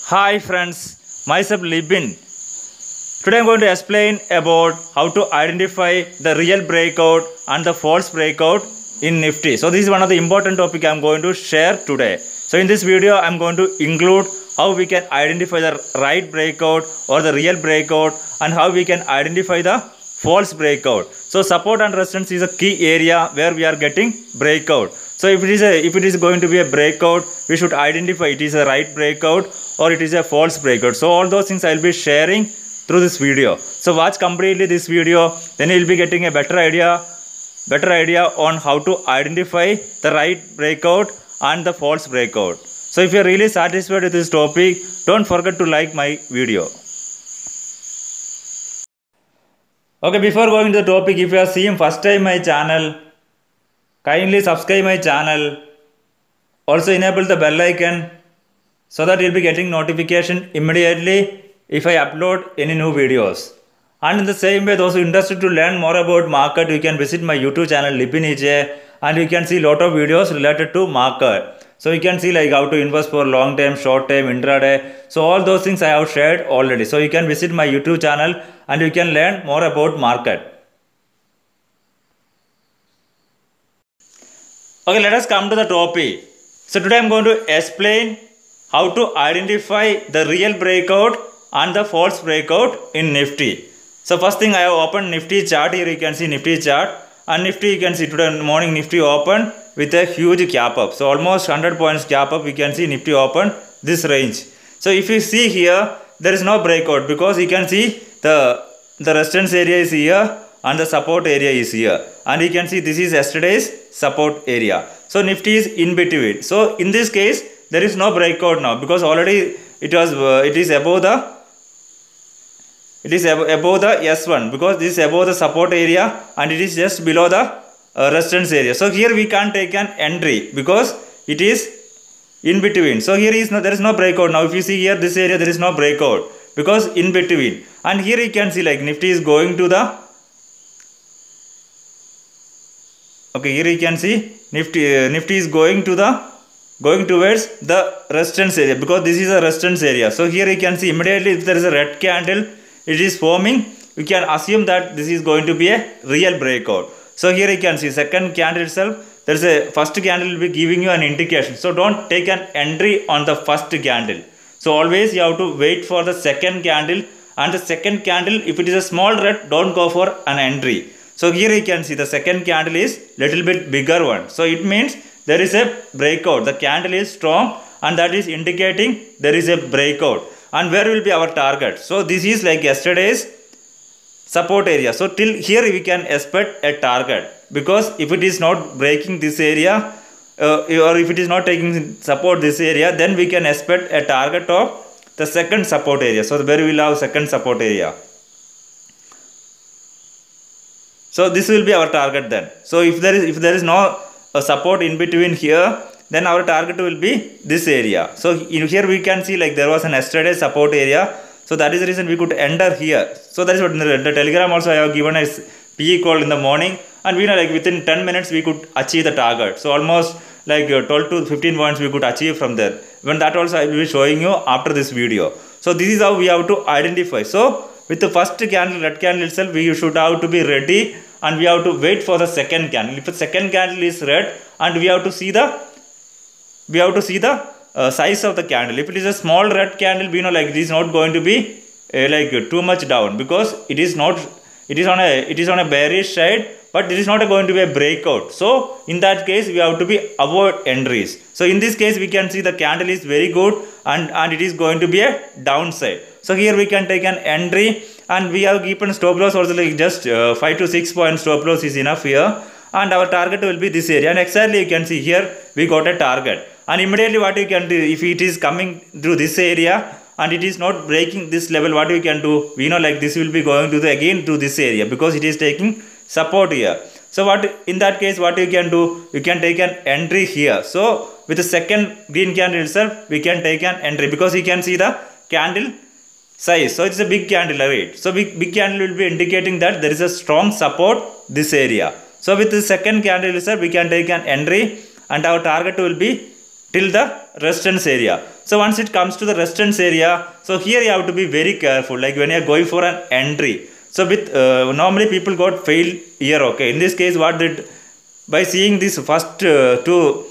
Hi friends, myself Libin. Today I am going to explain about how to identify the real breakout and the false breakout in Nifty. So this is one of the important topic I am going to share today. So in this video I am going to include how we can identify the right breakout or the real breakout and how we can identify the false breakout. So support and resistance is a key area where we are getting breakout. So if it is going to be a breakout, we should identify it is a right breakout or it is a false breakout. So all those things I will be sharing through this video. So watch completely this video, then you will be getting a better idea on how to identify the right breakout and the false breakout. So if you are really satisfied with this topic, don't forget to like my video. Okay, before going to the topic, if you are seeing first time my channel, kindly subscribe my channel. Also enable the bell icon so that you will be getting notification immediately if I upload any new videos. And in the same way, those who are interested to learn more about market, you can visit my YouTube channel Libin EJ, and you can see lot of videos related to market. So you can see like how to invest for long time, short time, intraday. So all those things I have shared already. So you can visit my YouTube channel and you can learn more about market. Okay, let us come to the topic. So today I am going to explain how to identify the real breakout and the false breakout in Nifty. So first thing, I have opened Nifty chart. Here you can see Nifty chart, and Nifty you can see today morning Nifty opened with a huge gap up. So almost 100 points gap up. We can see Nifty opened this range. So if you see here, there is no breakout because you can see the resistance area is here and the support area is here, and you can see this is yesterday's support area. So Nifty is in between. So in this case there is no breakout now because already it is above the S1 because this is above the support area and it is just below the resistance area. So here we can't take an entry because it is in between. So here there is no breakout. Now if you see here this area, there is no breakout because in between. And here you can see like Nifty is going to the here you can see Nifty is going towards the resistance area because this is a resistance area. So here you can see immediately if there is a red candle, it is forming, we can assume that this is going to be a real breakout. So here you can see second candle itself, there is a first candle will be giving you an indication. So don't take an entry on the first candle. So always you have to wait for the second candle, and the second candle, if it is a small red, don't go for an entry. So here you can see the second candle is little bit bigger one. So it means there is a breakout. The candle is strong and that is indicating there is a breakout. And where will be our target? So this is like yesterday's support area. So till here we can expect a target because if it is not breaking this area or if it is not taking support this area, then we can expect a target of the second support area. So where we will have second support area. So this will be our target then. So if there is no support in between here, then our target will be this area. So in here we can see like there was an yesterday support area. So that is the reason we could enter here. So that is what in the Telegram also I have given a PE call in the morning, and we know like within 10 minutes we could achieve the target. So almost like 12 to 15 points we could achieve from there. When that also I will be showing you after this video. So this is how we have to identify. So with the first candle, red candle itself, we should have to be ready and we have to wait for the second candle. If the second candle is red, and we have to see the size of the candle. If it is a small red candle, we know like it is not going to be like too much down because it is on a bearish side, but it is not going to be a breakout. So in that case we have to avoid entries. So in this case we can see the candle is very good and it is going to be a downside. So here we can take an entry, and we have given stop loss also like just 5 to 6 point stop loss is enough here, and our target will be this area. And exactly you can see here we got a target, and immediately what you can do, if it is coming through this area and it is not breaking this level, what you can do, we know like this will be going to again to this area because it is taking support here. So what in that case what you can do, you can take an entry here. So with the second green candle itself we can take an entry because you can see the candle size. So it's a big candle, right? So big candle will be indicating that there is a strong support this area. So with the second candle itself we can take an entry and our target will be till the resistance area. So once it comes to the resistance area, so here you have to be very careful, like when you are going for an entry. So with normally people got failed here. Okay, in this case what did, by seeing this first two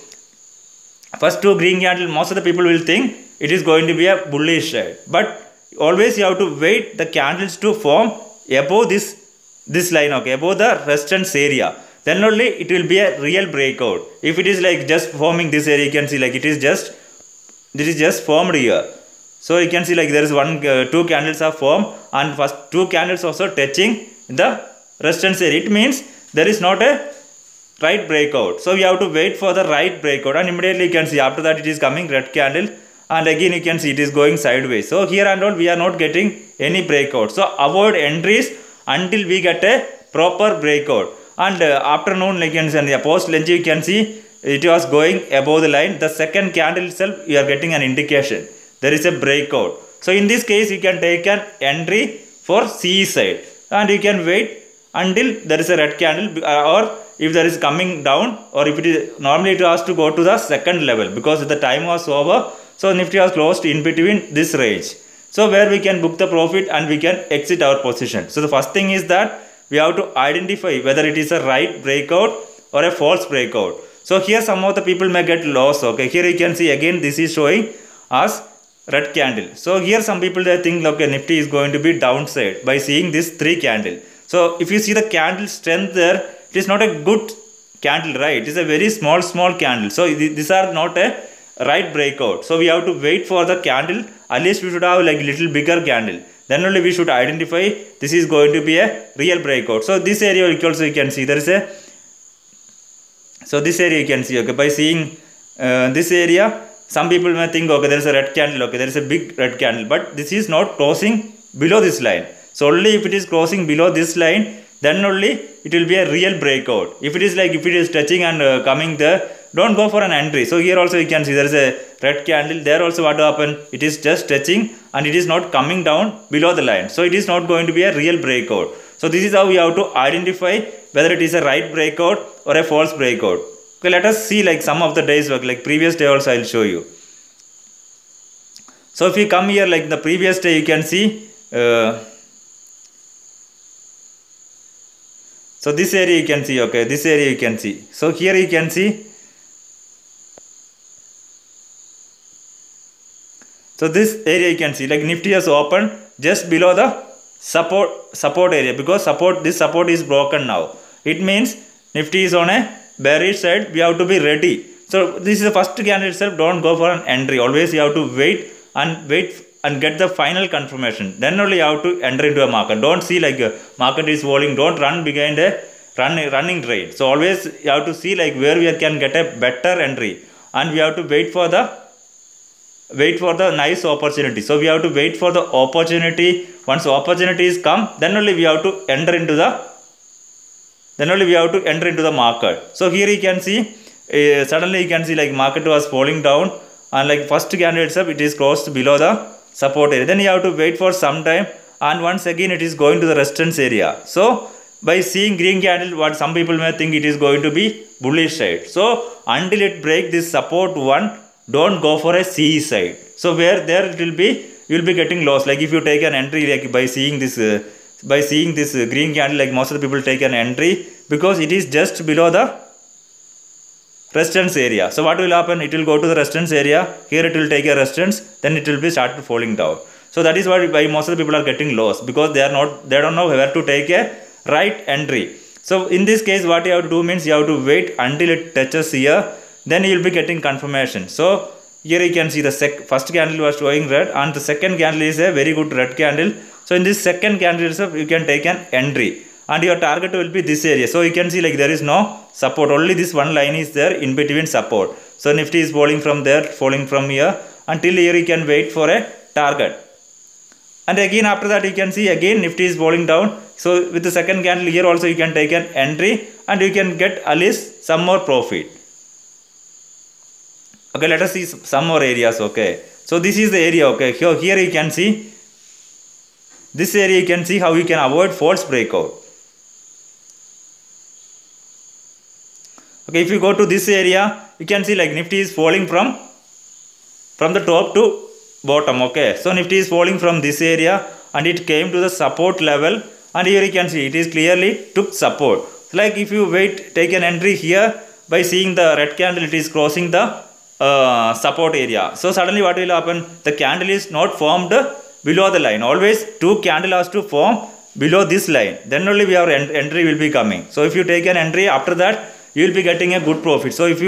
green candle, most of the people will think it is going to be a bullish side, but always you have to wait the candles to form above this line, okay, above the resistance area, then only it will be a real breakout. If it is like just forming this area, you can see like this is just formed here. So you can see like there is two candles are formed, and first two candles also touching the resistance area. It means there is not a right breakout. So we have to wait for the right breakout, and immediately you can see after that it is coming red candle, and again you can see it is going sideways. So here and all we are not getting any breakout. So avoid entries until we get a proper breakout. And afternoon, like you can see, in the post lunch you can see it was going above the line. The second candle itself you are getting an indication there is a breakout. So in this case you can take an entry for C side, and you can wait until there is a red candle, or if there is coming down, or if it is normally it has to go to the second level because the time was over. So Nifty was closed in between this range, so where we can book the profit and we can exit our position. So the first thing is that we have to identify whether it is a right breakout or a false breakout. So here some of the people may get lost. Okay, here you can see again this is showing as red candle. So here some people they think okay, Nifty is going to be downside by seeing this 3 candle. So if you see the candle strength there, it is not a good candle, right? It is a very small candle. So these are not a right breakout. So we have to wait for the candle. At least we should have like little bigger candle. Then only we should identify this is going to be a real breakout. So this area also you can see there is a. So this area you can see, okay, by seeing this area, some people may think okay, there is a red candle, okay, there is a big red candle, but this is not crossing below this line. So only if it is crossing below this line, then only it will be a real breakout. If it is like if it is touching and coming there, don't go for an entry. So here also you can see there is a red candle. There also what happen? It is just touching and it is not coming down below the line. So it is not going to be a real breakout. So this is how we have to identify whether it is a right breakout or a false breakout. Okay, let us see like some of the days work, like previous day also I will show you. So if you come here like the previous day, you can see so this area you can see, okay, this area you can see. So here you can see. So this area you can see like Nifty has opened just below the support area, because this support is broken now. It means Nifty is on a bearish side. We have to be ready. So this is the first candle itself. Don't go for an entry. Always you have to wait and get the final confirmation. Then only you have to enter into a market. Don't see like market is falling. Don't run behind a running trade. So always you have to see like where we can get a better entry, and we have to wait for the nice opportunity. So we have to wait for the opportunity. Once opportunities come, then only we have to enter into the market. So here you can see suddenly you can see like market was falling down, and like first candle itself it is closed below the support area. Then you have to wait for some time, and once again it is going to the resistance area. So by seeing green candle, what some people may think it is going to be bullish side. So until it break this support one, don't go for a C side. So where there it will be, you will be getting lost. Like if you take an entry like by seeing this green candle, like most of the people take an entry because it is just below the resistance area. So what will happen? It will go to the resistance area. Here it will take a resistance, then it will be started falling down. So that is why most of the people are getting lost, because they don't know where to take a right entry. So in this case what you have to do means you have to wait until it touches here, then you will be getting confirmation. So here you can see the first candle was showing red, and the second candle is a very good red candle. So in this second candle itself you can take an entry, and your target will be this area. So you can see like there is no support, only this one line is there in between support. So Nifty is falling from there, falling from here, until here you can wait for a target. And again after that you can see again Nifty is falling down. So with the second candle here also you can take an entry, and you can get at least some more profit. Okay, let us see some more areas. Okay, so this is the area. Okay, here you can see this area. You can see how you can avoid false breakout. Okay, if you go to this area, you can see like Nifty is falling from from the top to bottom. Okay, so Nifty is falling from this area and it came to the support level, and here you can see it is clearly took support. Like if you take an entry here, by seeing the red candle, it is crossing the support area. So suddenly what will happen? The candle is not formed below the line. Always two candle has to form below this line, then only our entry will be coming. So if you take an entry, after that you will be getting a good profit. So if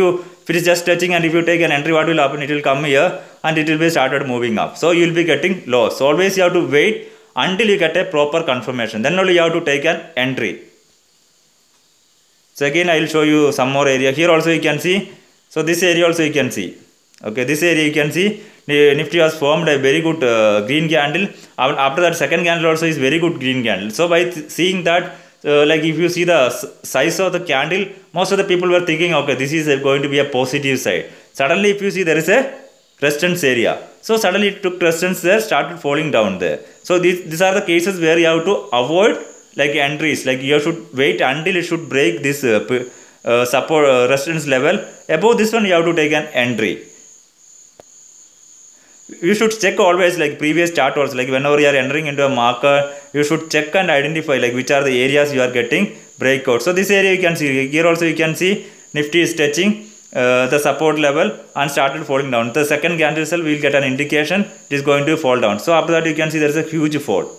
it is just touching, and if you take an entry, what will happen? It will come here and it will be started moving up. So you will be getting loss. So always you have to wait until you get a proper confirmation. Then only you have to take an entry. So again I will show you some more area. Here also you can see. So this area also you can see. Okay, this area you can see. Nifty has formed a very good green candle. After that, second candle also is very good green candle. So by seeing that, like if you see the size of the candle, most of the people were thinking, okay, this is going to be a positive side. Suddenly if you see, there is a resistance area. So suddenly it took resistance there, started falling down there. So these are the cases where you have to avoid like entries. Like you should wait until it should break this support resistance level. Above this one you have to take an entry. You should check always like previous chart also, like whenever you are entering into a market, you should check and identify like which are the areas you are getting breakout. So this area you can see, here also you can see Nifty is touching the support level and started falling down. The second candle itself will get an indication it is going to fall down. So after that you can see there is a huge fall.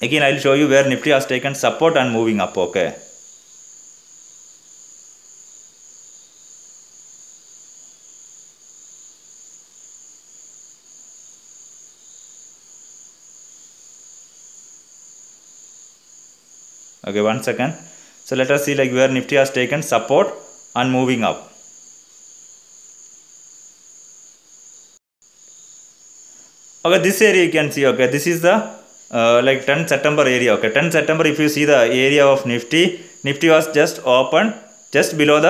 Again I will show you where Nifty has taken support and moving up. Okay. Okay, 1 second. So let us see like where Nifty has taken support and moving up. Okay, this area you can see. Okay, this is the like 10 September area. Okay, 10 September, if you see the area of Nifty was just open just below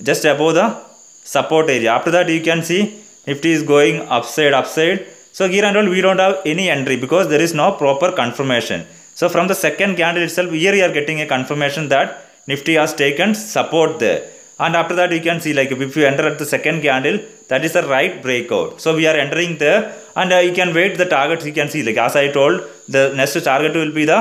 just above the support area. After that you can see Nifty is going upside. So here and all we don't have any entry because there is no proper confirmation. So from the second candle itself, here you are getting a confirmation that Nifty has taken support there. And after that you can see like if you enter at the second candle, that is the right breakout. So we are entering there, and you can wait the targets. You can see like as I told, the next target will be the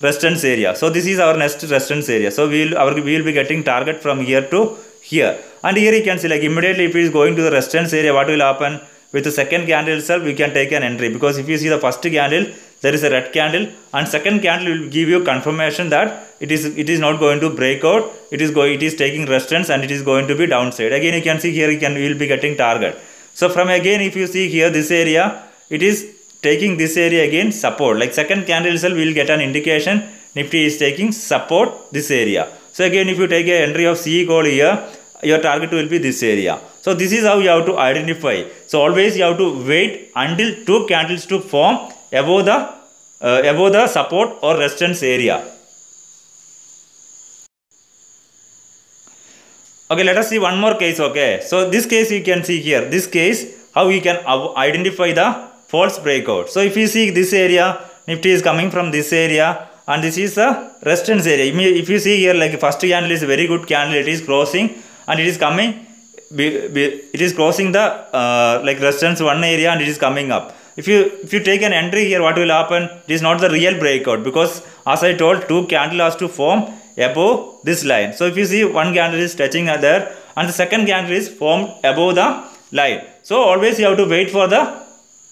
resistance area. So this is our next resistance area. So we will be getting target from here to here. And here you can see like immediately if it is going to the resistance area, what will happen? With the second candle itself, we can take an entry, because if you see the first candle, there is a red candle, and second candle will give you confirmation that it is not going to break out. It is taking resistance and it is going to be downside. Again you can see here we will be getting target. So from again if you see here this area, it is taking this area again support. Like second candle itself will get an indication Nifty is taking support this area. So again if you take a entry of CE call here, your target will be this area. So this is how you have to identify. So always you have to wait until two candles to form above the support or resistance area. Okay, let us see one more case. Okay, so this case you can see here. This case, how you can identify the false breakout. So if you see this area, Nifty is coming from this area, and this is the resistance area. If you see here, like first candle is a very good candle, it is crossing and it is coming. It is crossing the like resistance one area and it is coming up. If you take an entry here, what will happen? It is not the real breakout, because as I told, two candle has to form above this line. So if you see one candle is touching there and the second candle is formed above the line. So always you have to wait for the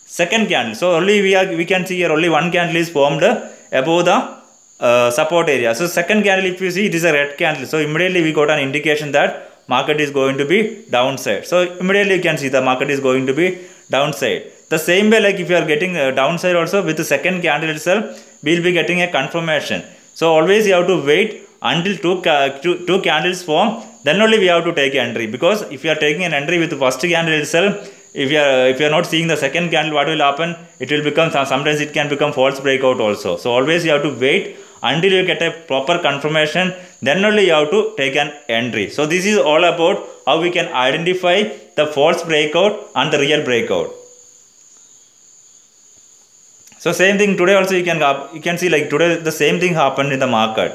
second candle. So only we can see here only one candle is formed above the support area. So second candle, if you see, it is a red candle. So immediately we got an indication that market is going to be downside. So immediately you can see the market is going to be downside. The same way, like if you are getting a downside also, with the second candle itself, we will be getting a confirmation. So always you have to wait until two candles form, then only we have to take entry. Because if you are taking an entry with the first candle itself, if you are not seeing the second candle, what will happen? It will become, sometimes it can become false breakout also. So always you have to wait until you get a proper confirmation, then only you have to take an entry. So this is all about how we can identify the false breakout and the real breakout. So same thing today also you can see, like today the same thing happened in the market.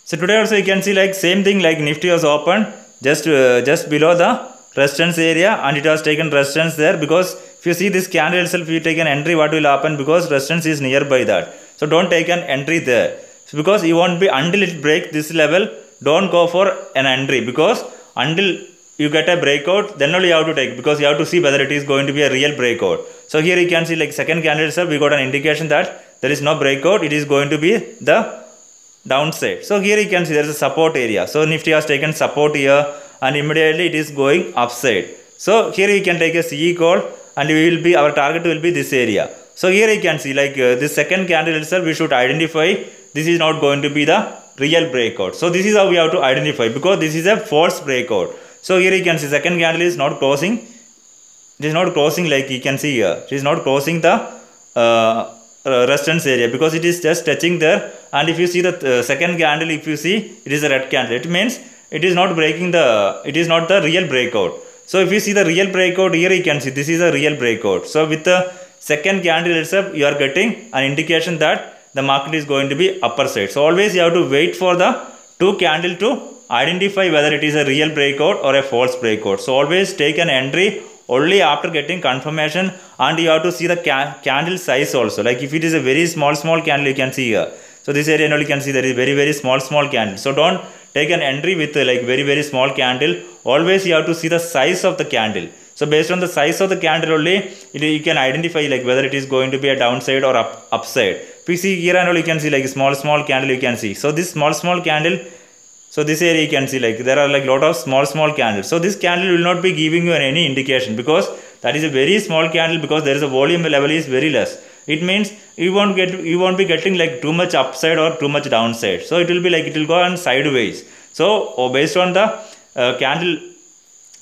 So today also you can see like same thing, like Nifty was open just below the resistance area and it has taken resistance there, because if you see this candle itself, if you take an entry, what will happen, because resistance is nearby that. So don't take an entry there, so because you won't be, until it break this level, don't go for an entry, because until you get a breakout, then only you have to take, because you have to see whether it is going to be a real breakout. So here you can see like second candle itself, we got an indication that there is no breakout, it is going to be the downside. So here you can see there is a support area. So Nifty has taken support here and immediately it is going upside. So here you can take a CE call and we will be, our target will be this area. So here you can see like this second candle itself, we should identify this is not going to be the real breakout. So this is how we have to identify, because this is a false breakout. So here you can see second candle is not closing. It is not closing, like you can see here. It is not closing the resistance area, because it is just touching there. And if you see the second candle, if you see, it is a red candle. It means it is not breaking the, it is not the real breakout. So if you see the real breakout here, you can see this is a real breakout. So with the second candle itself, you are getting an indication that the market is going to be upper side. So always you have to wait for the two candle to identify whether it is a real breakout or a false breakout. So always take an entry only after getting confirmation, and you have to see the candle size also. Like if it is a very small candle, you can see here. So this area you can see there is very small candle. So don't take an entry with like very small candle. Always you have to see the size of the candle. So based on the size of the candle only, you can identify like whether it is going to be a downside or upside. If you see here and all, you can see like small candle you can see. So this small candle, so this area you can see like there are like lot of small candles. So this candle will not be giving you any indication, because that is a very small candle, because there is a volume level is very less. It means you won't be getting like too much upside or too much downside. So it will be like, it will go on sideways. So based on the candle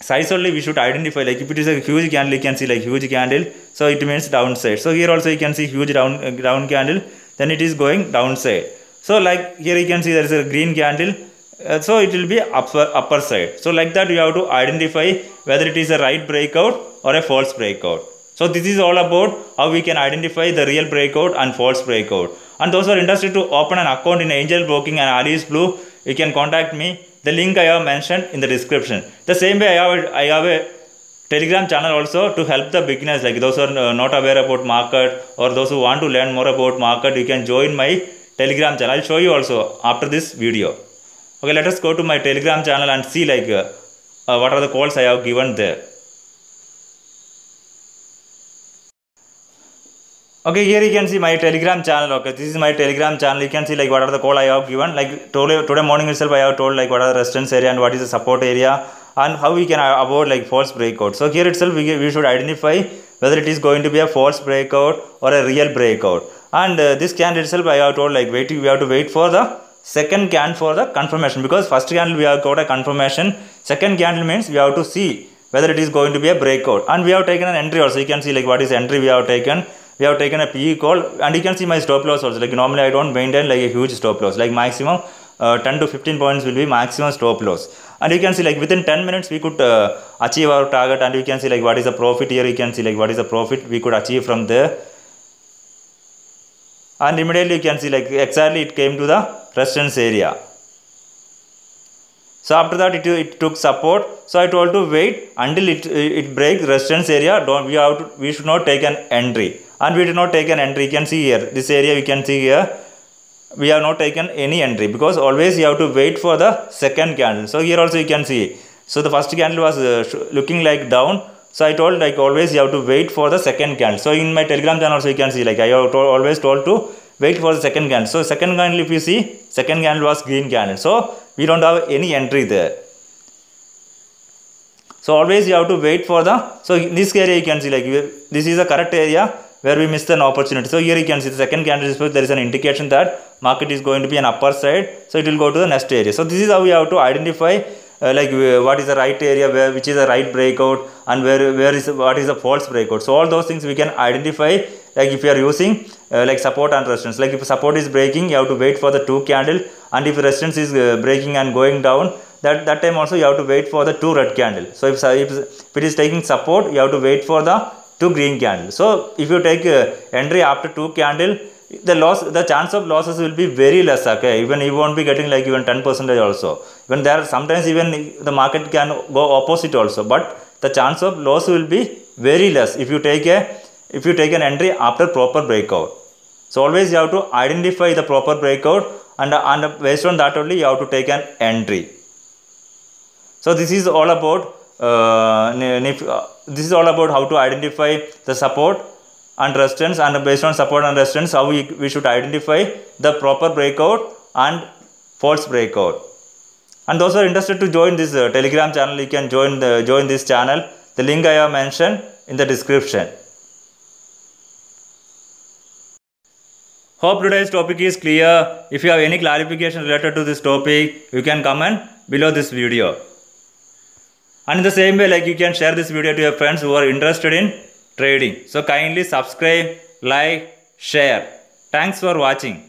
size only, we should identify, like if it is a huge candle, you can see like huge candle, so it means downside. So here also you can see huge down candle, then it is going downside. So like here you can see there is a green candle, so it will be upper side. So like that you have to identify whether it is a right breakout or a false breakout. So this is all about how we can identify the real breakout and false breakout. And those who are interested to open an account in Angel Broking and Alice Blue, you can contact me. The link I have mentioned in the description. The same way I have a Telegram channel also to help the beginners, like those who are not aware about market or those who want to learn more about market. You can join my Telegram channel. I'll show you also after this video. Okay, let us go to my Telegram channel and see like what are the calls I have given there. Okay, here you can see my Telegram channel. Okay, this is my Telegram channel. You can see like what are the call I have given. Like today morning itself I have told like what are the resistance area and what is the support area, and how we can avoid like false breakout. So here itself we should identify whether it is going to be a false breakout or a real breakout. And this candle itself I have told like we have to wait for the second candle for the confirmation, because first candle we have got a confirmation. Second candle means we have to see whether it is going to be a breakout, and we have taken an entry also. You can see like what is entry we have taken. We have taken a PE call, and you can see my stop loss also. Like normally I don't maintain like a huge stop loss, like maximum 10 to 15 points will be maximum stop loss. And you can see like within 10 minutes we could achieve our target, and you can see like what is the profit here. You can see like what is the profit we could achieve from there, and immediately you can see like exactly it came to the resistance area. So after that it took support. So I told to wait until it breaks resistance area. We should not take an entry, and we did not take an entry. You can see here this area, you can see here we have not taken any entry, because always you have to wait for the second candle. So here also you can see, so the first candle was looking like down. So I told like always you have to wait for the second candle. So in my Telegram channel also you can see like I have always told to wait for the second candle. So second candle, if you see, second candle was green candle. So we don't have any entry there. So always you have to wait for the, so in this area you can see like this is the correct area where we missed an opportunity. So here you can see the second candle is, there is an indication that market is going to be an upper side. So it will go to the next area. So this is how we have to identify like what is the right area, which is the right breakout, and what is the false breakout. So all those things we can identify, like if you are using like support and resistance. Like if support is breaking, you have to wait for the two candle, and if resistance is breaking and going down, that time also you have to wait for the two red candle. So if it is taking support, you have to wait for the two green candle. So if you take entry after two candle, the chance of losses will be very less. Okay, even you won't be getting like even 10% also. Even there sometimes even the market can go opposite also, but the chance of loss will be very less if you take an entry after proper breakout. So always you have to identify the proper breakout, and based on that only you have to take an entry. So this is all about this is all about how to identify the support and resistance, and based on support and resistance how we should identify the proper breakout and false breakout. And those who are interested to join this Telegram channel, you can join this channel. The link I have mentioned in the description. Hope today's topic is clear. If you have any clarification related to this topic, you can comment below this video. And in the same way, like, you can share this video to your friends who are interested in trading. So kindly subscribe, like, share. Thanks for watching.